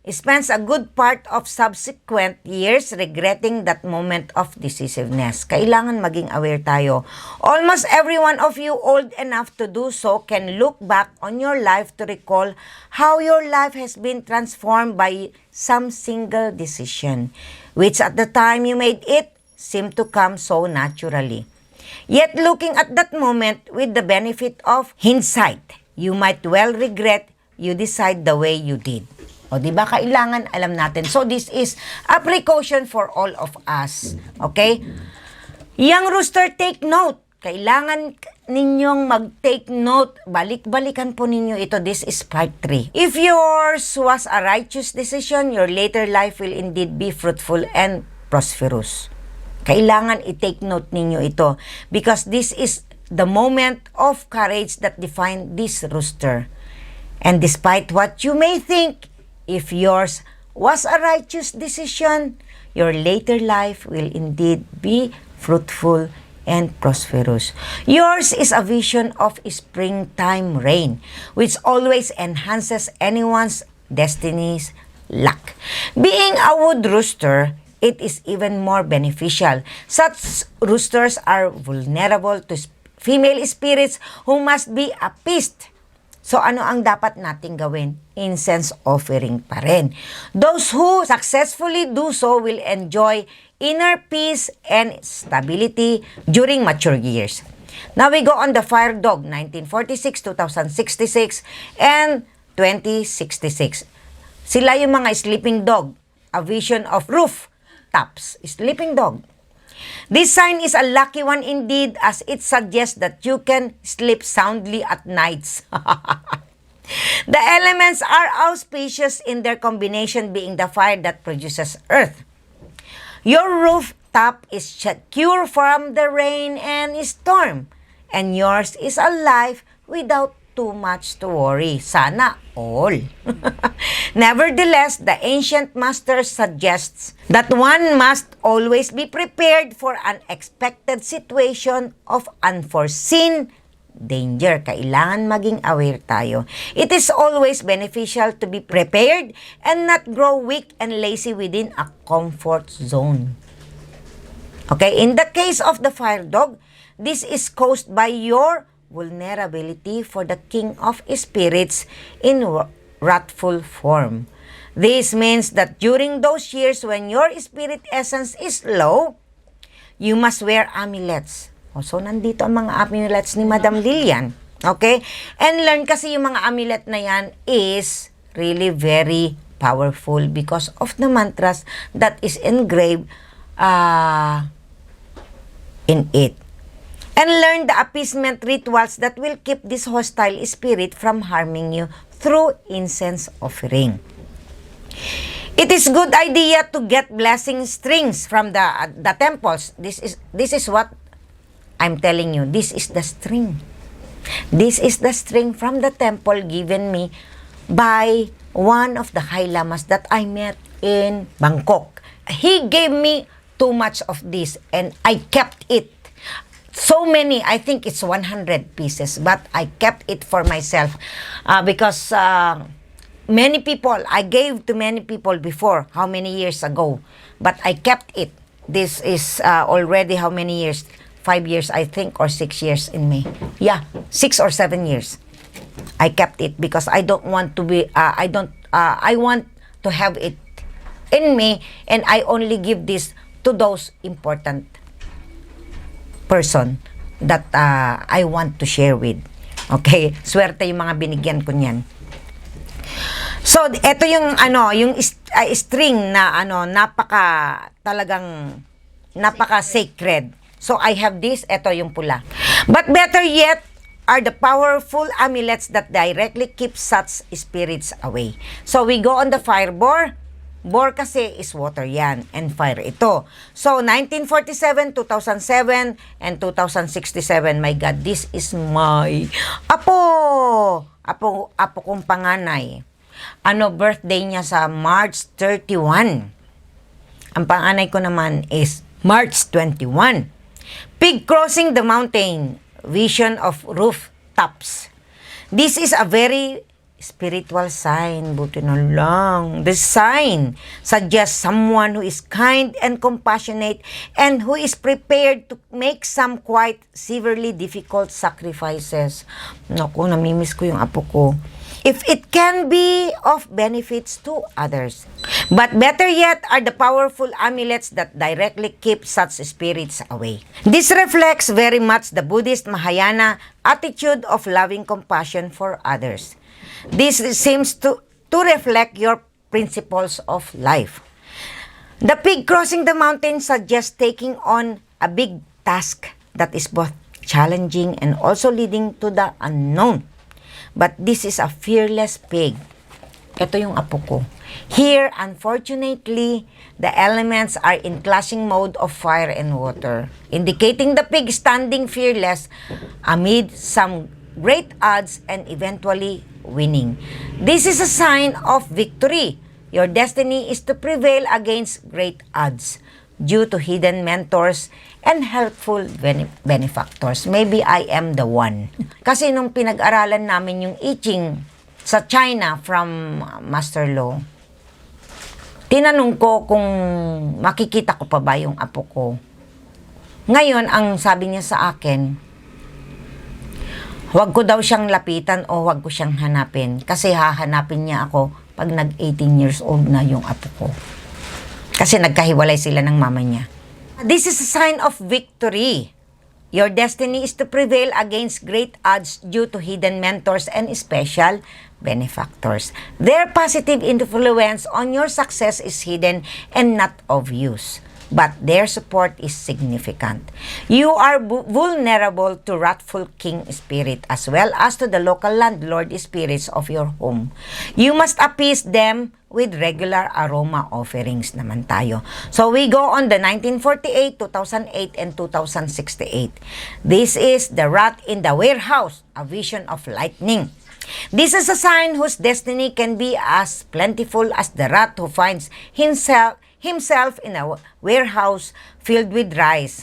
[SPEAKER 1] spends a good part of subsequent years regretting that moment of decisiveness. Kailangan maging aware tayo. Almost every one of you old enough to do so can look back on your life to recall how your life has been transformed by some single decision, which at the time you made it seemed to come so naturally. Yet looking at that moment with the benefit of hindsight, you might well regret you decide the way you did. O, di ba? Kailangan alam natin. So, this is a precaution for all of us. Okay? Young rooster, take note. Kailangan ninyong mag-take note. Balik-balikan po ninyo ito. This is part 3. If yours was a righteous decision, your later life will indeed be fruitful and prosperous. Kailangan i-take note ninyo ito because this is the moment of courage that define this rooster. And despite what you may think, if yours was a righteous decision, your later life will indeed be fruitful and prosperous. Yours is a vision of springtime rain, which always enhances anyone's destiny's luck. Being a wood rooster, it is even more beneficial. Such roosters are vulnerable to female spirits who must be appeased. So ano ang dapat nating gawin? Incense offering pa rin. Those who successfully do so will enjoy inner peace and stability during mature years. Now we go on the fire dog, 1946, 2066, and 2066. Sila yung mga sleeping dog, a vision of roof tops, sleeping dog. This sign is a lucky one indeed as it suggests that you can sleep soundly at nights. The elements are auspicious in their combination being the fire that produces earth. Your rooftop is secure from the rain and storm, and yours is a life without too much to worry. Sana all. Nevertheless, the ancient master suggests that one must always be prepared for unexpected situation of unforeseen danger. Kailangan maging aware tayo. It is always beneficial to be prepared and not grow weak and lazy within a comfort zone. Okay, in the case of the fire dog, this is caused by your vulnerability for the King of Spirits in wrathful form. This means that during those years when your spirit essence is low, you must wear amulets. So, nandito ang mga amulets ni Madam Lillian. Okay? And learn kasi yung mga amulet na yan is really very powerful because of the mantras that is engraved in it. And learn the appeasement rituals that will keep this hostile spirit from harming you through incense offering. It is good idea to get blessing strings from the temples. This is what I'm telling you. This is the string. This is the string from the temple given me by one of the High Lamas that I met in Bangkok. He gave me too much of this and I kept it. So many, I think it's 100 pieces, but I kept it for myself because many people, I gave to many people before, how many years ago, but I kept it. This is already how many years? 5 years, I think, or 6 years in May. Yeah, 6 or 7 years. I kept it because I don't want to be, I want to have it in me, and I only give this to those important person that I want to share with. Okay? Swerte yung mga binigyan ko niyan. So, ito yung yung string na napaka sacred. So, I have this, ito yung pula. But better yet are the powerful amulets that directly keep such spirits away. So, we go on the fire bore. Bore kasi is water yan, and fire ito. So, 1947, 2007, and 2067, my God, this is my apo kong panganay. Birthday niya sa March 31. Ang panganay ko naman is March 21. Pig crossing the mountain, vision of rooftops. This is a very spiritual sign, buti na lang. The sign suggests someone who is kind and compassionate and who is prepared to make some quite severely difficult sacrifices. Naku, namimiss ko yung apo ko. If it can be of benefits to others. But better yet are the powerful amulets that directly keep such spirits away. This reflects very much the Buddhist Mahayana attitude of loving compassion for others. This seems to reflect your principles of life. The pig crossing the mountain suggests taking on a big task that is both challenging and also leading to the unknown. But this is a fearless pig. Ito yung apo ko. Here, unfortunately, the elements are in clashing mode of fire and water, indicating the pig standing fearless amid some great odds and eventually winning. This is a sign of victory. Your destiny is to prevail against great odds due to hidden mentors and helpful benefactors. Maybe I am the one. Kasi nung pinag-aralan namin yung I Ching sa China from Master Lo, tinanong ko kung makikita ko pa ba yung apo ko. Ngayon, ang sabi niya sa akin, huwag ko daw siyang lapitan o huwag ko siyang hanapin kasi hahanapin niya ako pag nag-18 years old na yung apo ko. Kasi nagkahiwalay sila ng mama niya. This is a sign of victory. Your destiny is to prevail against great odds due to hidden mentors and special benefactors. Their positive influence on your success is hidden and not obvious, but their support is significant. You are vulnerable to wrathful king spirit as well as to the local landlord spirits of your home. You must appease them with regular aroma offerings naman tayo. So we go on the 1948, 2008, and 2068. This is the rat in the warehouse, a vision of lightning. This is a sign whose destiny can be as plentiful as the rat who finds himself in a warehouse filled with rice.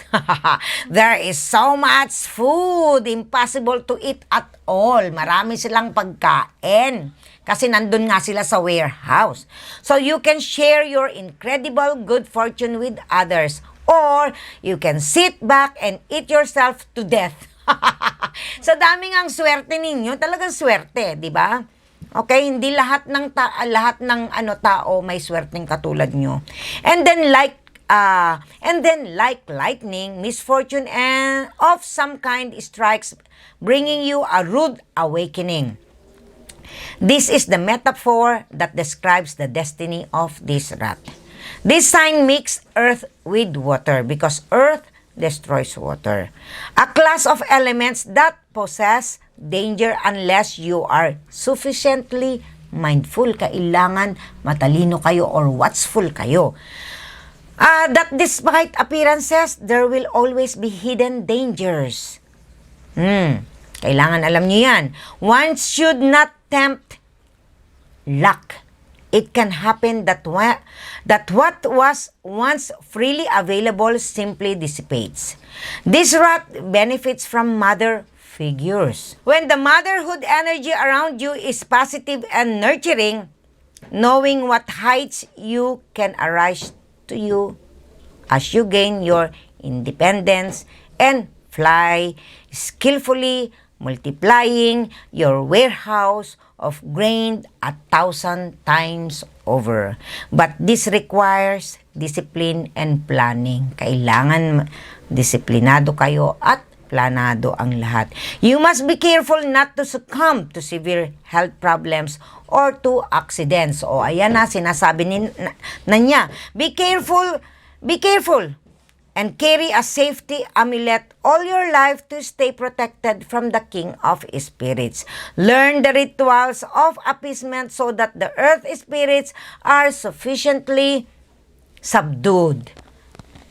[SPEAKER 1] There is so much food, impossible to eat at all. Marami silang pagkain kasi nandun nga sila sa warehouse. So you can share your incredible good fortune with others Or you can sit back and eat yourself to death. Sa dami ngang swerte ninyo, talagang swerte, di ba? Okay, hindi lahat ng tao may swerteng katulad nyo. And then like lightning, misfortune and of some kind strikes, bringing you a rude awakening. This is the metaphor that describes the destiny of this rat. This sign mixes earth with water because earth destroys water. A class of elements that possess danger unless you are sufficiently mindful. Kailangan matalino kayo or watchful kayo. That despite appearances, there will always be hidden dangers. Kailangan alam niyo yan. One should not tempt luck. It can happen that what was once freely available simply dissipates. This rat benefits from mother figures. When the motherhood energy around you is positive and nurturing, knowing what heights you can arise to you as you gain your independence and fly skillfully, multiplying your warehouse of grain 1,000 times over. But this requires discipline and planning. Kailangan disiplinado kayo at planado ang lahat. You must be careful not to succumb to severe health problems or to accidents. O ayan na, sinasabi na niya. Be careful, and carry a safety amulet all your life to stay protected from the King of Spirits. Learn the rituals of appeasement so that the earth spirits are sufficiently subdued.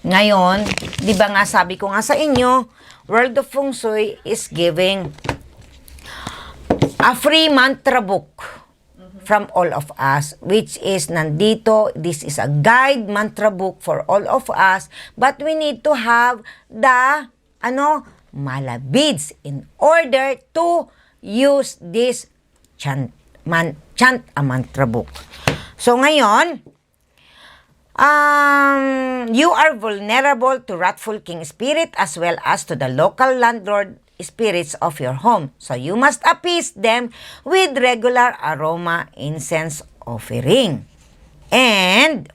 [SPEAKER 1] Ngayon, di ba nga sabi ko nga sa inyo, World of Feng Shui is giving a free mantra book from all of us, which is nandito. This is a guide mantra book for all of us, but we need to have the mala beads in order to use this chant a mantra book. So ngayon, you are vulnerable to wrathful king spirit as well as to the local landlord spirits of your home. So you must appease them with regular aroma incense offering. And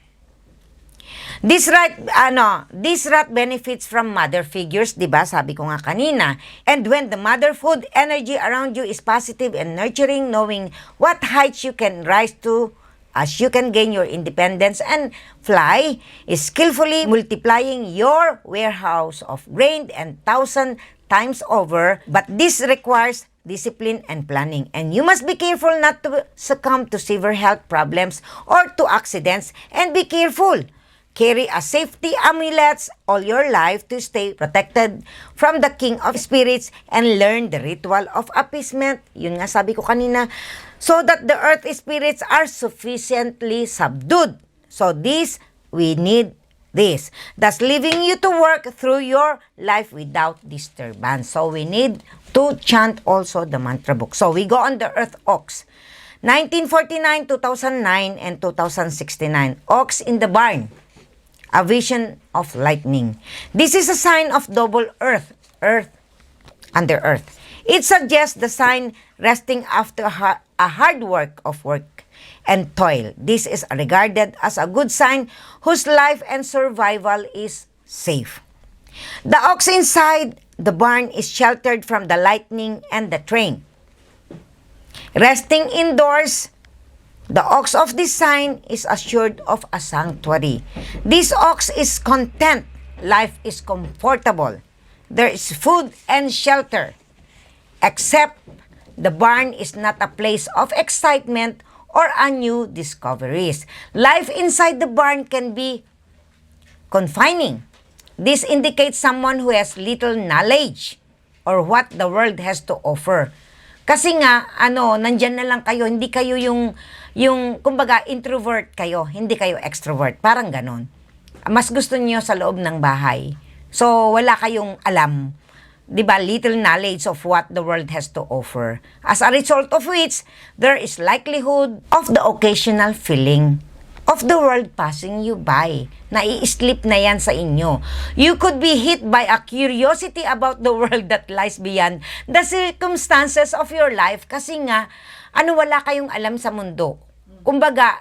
[SPEAKER 1] this rat benefits from mother figures, 'di ba? Sabi ko nga kanina. And when the motherhood energy around you is positive and nurturing, knowing what heights you can rise to as you can gain your independence and fly, is skillfully multiplying your warehouse of grain 1,000 times over, but this requires discipline and planning. And you must be careful not to succumb to severe health problems or to accidents, and be careful. Carry a safety amulets all your life to stay protected from the King of Spirits and learn the ritual of appeasement. Yun nga sabi ko kanina, so that the earth spirits are sufficiently subdued. So we need this. Thus leaving you to work through your life without disturbance. So we need to chant also the mantra book. So we go on the Earth Ox. 1949, 2009, and 2069. Ox in the barn. A vision of lightning. This is a sign of double earth under earth. It suggests the sign resting after a hard work and toil. This is regarded as a good sign whose life and survival is safe. The ox inside the barn is sheltered from the lightning and the train. Resting indoors, the ox of this sign is assured of a sanctuary. This ox is content. Life is comfortable. There is food and shelter. Except the barn is not a place of excitement or a new discoveries. Life inside the barn can be confining. This indicates someone who has little knowledge or what the world has to offer. Kasi nga, nandyan na lang kayo, hindi kayo yung kumbaga, introvert kayo, hindi kayo extrovert. Parang ganon. Mas gusto niyo sa loob ng bahay. So, wala kayong alam. 'Di ba, little knowledge of what the world has to offer. As a result of which, there is likelihood of the occasional feeling of the world passing you by. Nai-slip na yan sa inyo. You could be hit by a curiosity about the world that lies beyond the circumstances of your life kasi nga, wala kayong alam sa mundo. Kumbaga,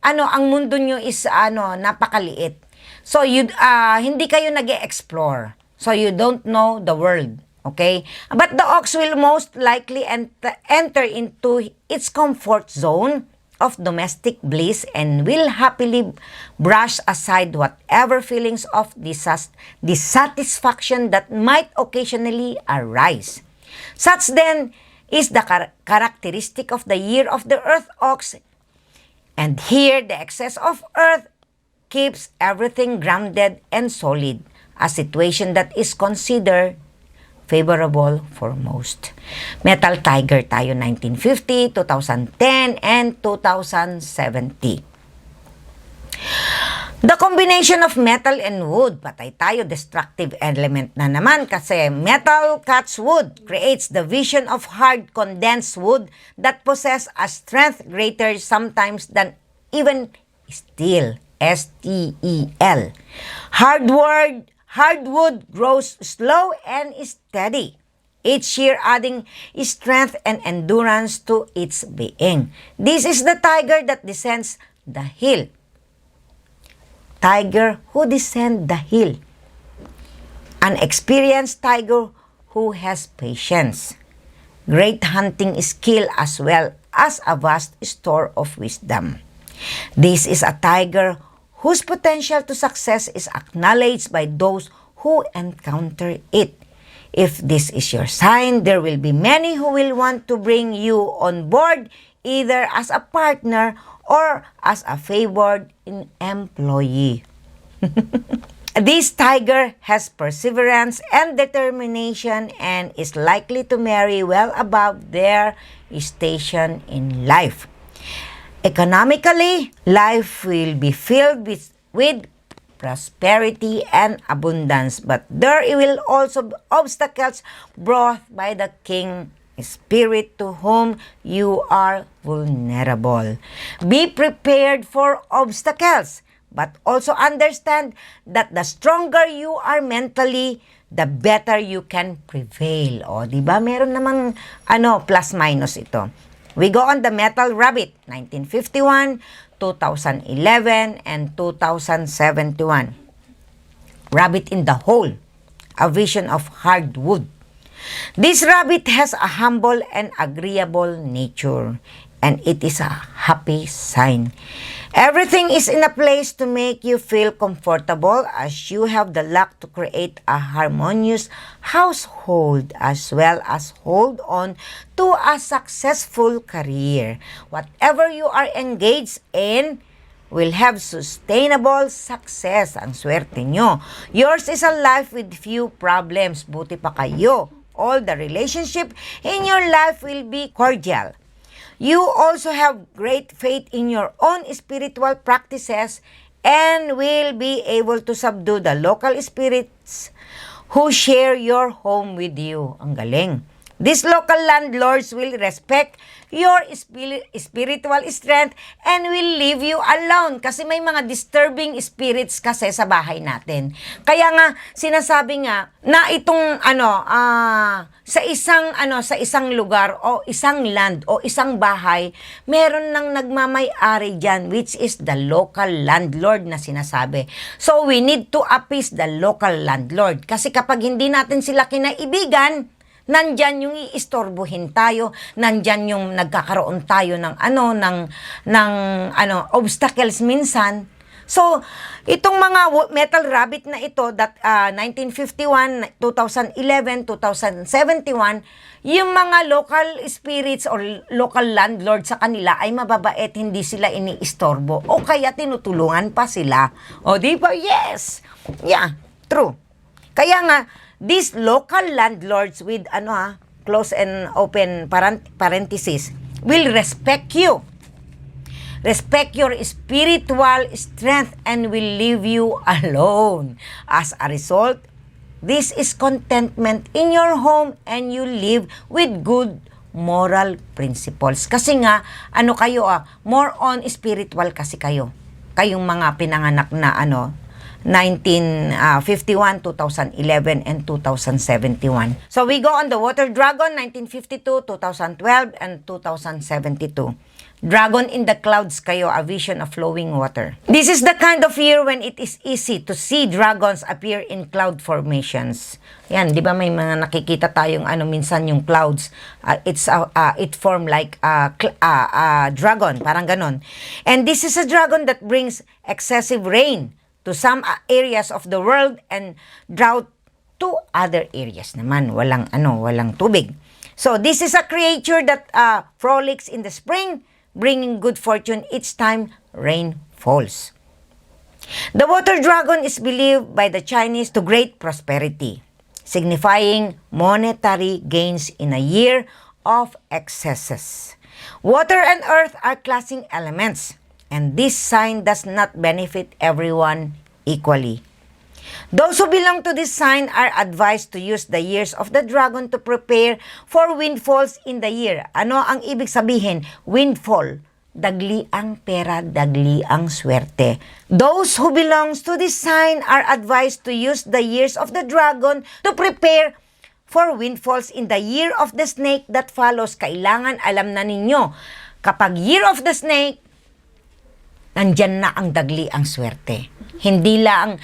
[SPEAKER 1] ang mundo nyo is, napakaliit. So, hindi kayo nag-e-explore. So, you don't know the world. Okay? But the ox will most likely enter into its comfort zone of domestic bliss and will happily brush aside whatever feelings of dissatisfaction that might occasionally arise. Such then is the characteristic of the year of the earth ox, and here the excess of earth keeps everything grounded and solid, a situation that is considered favorable for most. Metal Tiger tayo 1950, 2010, and 2070. The combination of metal and wood, patay tayo, destructive element na naman kasi metal cuts wood, creates the vision of hard condensed wood that possess a strength greater sometimes than even steel, S-T-E-L. Hardwood grows slow and steady, each year adding strength and endurance to its being. This is the tiger that descends the hill. Tiger who descends the hill. An experienced tiger who has patience, great hunting skill as well as a vast store of wisdom. This is a tiger whose potential to success is acknowledged by those who encounter it. If this is your sign, there will be many who will want to bring you on board either as a partner or as a favored employee. This tiger has perseverance and determination and is likely to marry well above their station in life. Economically, life will be filled with prosperity and abundance, but there will also be obstacles brought by the king spirit to whom you are vulnerable. Be prepared for obstacles, but also understand that the stronger you are mentally, the better you can prevail. O, di ba? Meron namang plus minus ito. We go on the Metal Rabbit, 1951, 2011, and 2071. Rabbit in the Hole, a vision of hardwood. This rabbit has a humble and agreeable nature, and it is a happy sign. Everything is in a place to make you feel comfortable as you have the luck to create a harmonious household as well as hold on to a successful career. Whatever you are engaged in will have sustainable success. Ang swerte nyo. Yours is a life with few problems. Buti pa kayo. All the relationship in your life will be cordial. You also have great faith in your own spiritual practices and will be able to subdue the local spirits who share your home with you. Ang galing. These local landlords will respect your spiritual strength and will leave you alone kasi may mga disturbing spirits kasi sa bahay natin. Kaya nga sinasabi nga na itong sa isang lugar o isang land o isang bahay, meron nang nagmamay-ari diyan which is the local landlord na sinasabi. So we need to appease the local landlord kasi kapag hindi natin sila kinaibigan, nandyan yung iistorbohin tayo, nandyan yung nagkakaroon tayo ng obstacles minsan. So, itong mga Metal Rabbit na ito, that 1951, 2011, 2071, yung mga local spirits or local landlord sa kanila ay mababait, hindi sila iniistorbo o kaya tinutulungan pa sila. O, di ba? Yes! Yeah, true. Kaya nga, these local landlords with close and open parenthesis will respect you. Respect your spiritual strength and will leave you alone. As a result, this is contentment in your home and you live with good moral principles. Kasi nga, ano kayo more on spiritual kasi kayo. Kayong mga pinanganak na 1951, 2011, and 2071. So we go on the water dragon, 1952, 2012, and 2072. Dragon in the clouds kayo, a vision of flowing water. This is the kind of year when it is easy to see dragons appear in cloud formations. Yan, di ba may mga nakikita tayong minsan yung clouds, it form like dragon, parang ganon. And this is a dragon that brings excessive rain to some areas of the world and drought to other areas naman. Walang tubig. So this is a creature that frolics in the spring, bringing good fortune each time rain falls. The water dragon is believed by the Chinese to great prosperity, signifying monetary gains in a year of excesses. Water and earth are clashing elements, and this sign does not benefit everyone equally. Those who belong to this sign are advised to use the years of the dragon to prepare for windfalls in the year. Ano ang ibig sabihin? Windfall. Dagli ang pera, dagli ang swerte. Those who belongs to this sign are advised to use the years of the dragon to prepare for windfalls in the year of the snake that follows. Kailangan alam na ninyo, kapag year of the snake, nandyan na ang dagli ang swerte. Hindi lang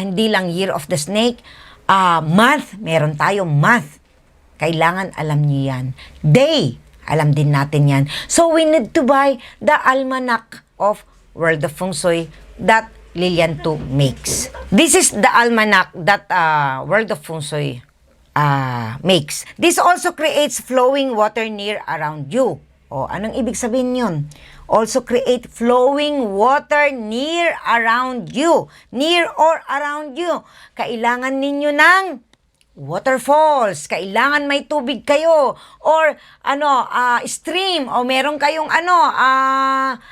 [SPEAKER 1] hindi lang year of the snake, month, meron tayong month. Kailangan alam niyo yan. Day, alam din natin yan. So we need to buy the almanac of World of Feng Shui that Lillian 2 makes. This is the almanac that World of Feng Shui makes. This also creates flowing water near around you. O, anong ibig sabihin yun? Also create flowing water near around you. Near or around you. Kailangan ninyo ng waterfalls. Kailangan may tubig kayo. Or, stream. O meron kayong, anong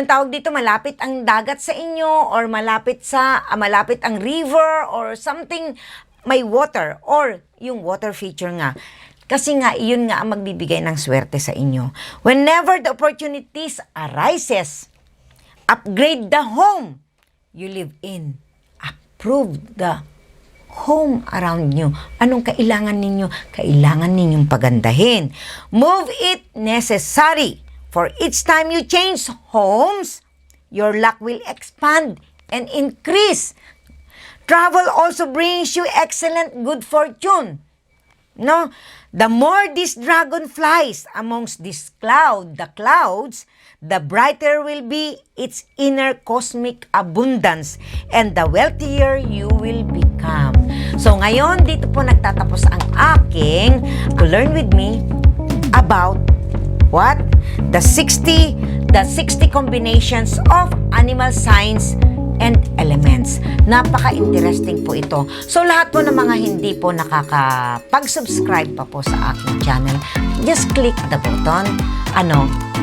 [SPEAKER 1] tawag dito? Malapit ang dagat sa inyo. Or malapit ang river. Or something, may water. Or, yung water feature nga. Kasi nga, iyon nga ang magbibigay ng swerte sa inyo. Whenever the opportunities arises, upgrade the home you live in. Approve the home around you. Anong kailangan ninyo? Kailangan ninyong pagandahin. Move it necessary. For each time you change homes, your luck will expand and increase. Travel also brings you excellent good fortune. No? The more this dragon flies amongst the clouds, the brighter will be its inner cosmic abundance and the wealthier you will become. So ngayon, dito po nagtatapos ang aking to learn with me about what? The 60 combinations of animal signs and elements. Napaka-interesting po ito. So, lahat po ng mga hindi po nakakapag-subscribe pa po sa aking channel, just click the button,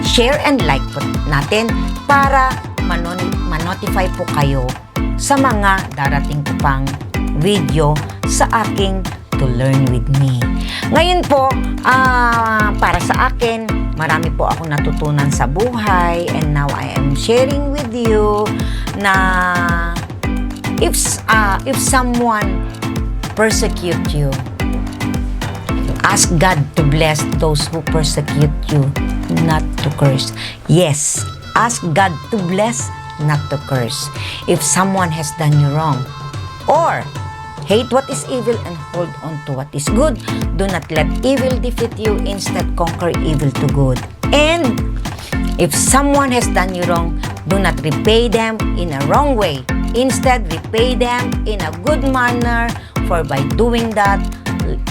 [SPEAKER 1] share and like po natin para ma-notify po kayo sa mga darating po pang video sa aking To Learn With Me. Ngayon po, para sa akin, marami po akong natutunan sa buhay and now I am sharing with you na if someone persecute you, ask God to bless those who persecute you, not to curse. Yes, ask God to bless, not to curse. If someone has done you wrong, or hate what is evil and hold on to what is good, do not let evil defeat you, instead conquer evil to good. And if someone has done you wrong, do not repay them in a wrong way. Instead, repay them in a good manner, for by doing that,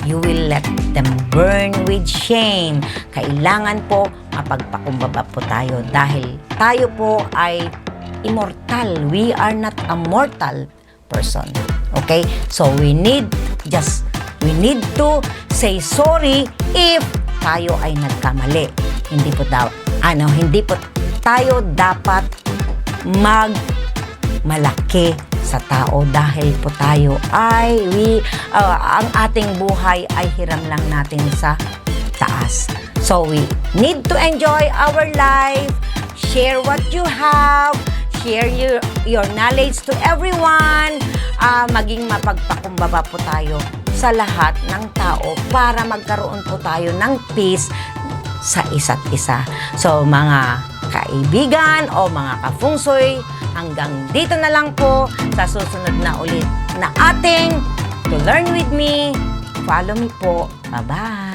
[SPEAKER 1] you will let them burn with shame. Kailangan po mapagpakumbaba po tayo dahil tayo po ay immortal. We are not a mortal person. Okay? So, we need to say sorry if tayo ay nagkamali. Hindi po tayo dapat malaki sa tao dahil po tayo ay ang ating buhay ay hiram lang natin sa taas. So we need to enjoy our life, share what you have, share your knowledge to everyone, maging mapagpakumbaba po tayo sa lahat ng tao para magkaroon po tayo ng peace sa isa't isa. So mga kaibigan o mga ka-Feng Shui, hanggang dito na lang po sa susunod na ulit na ating To Learn With Me. Follow me po. Bye-bye!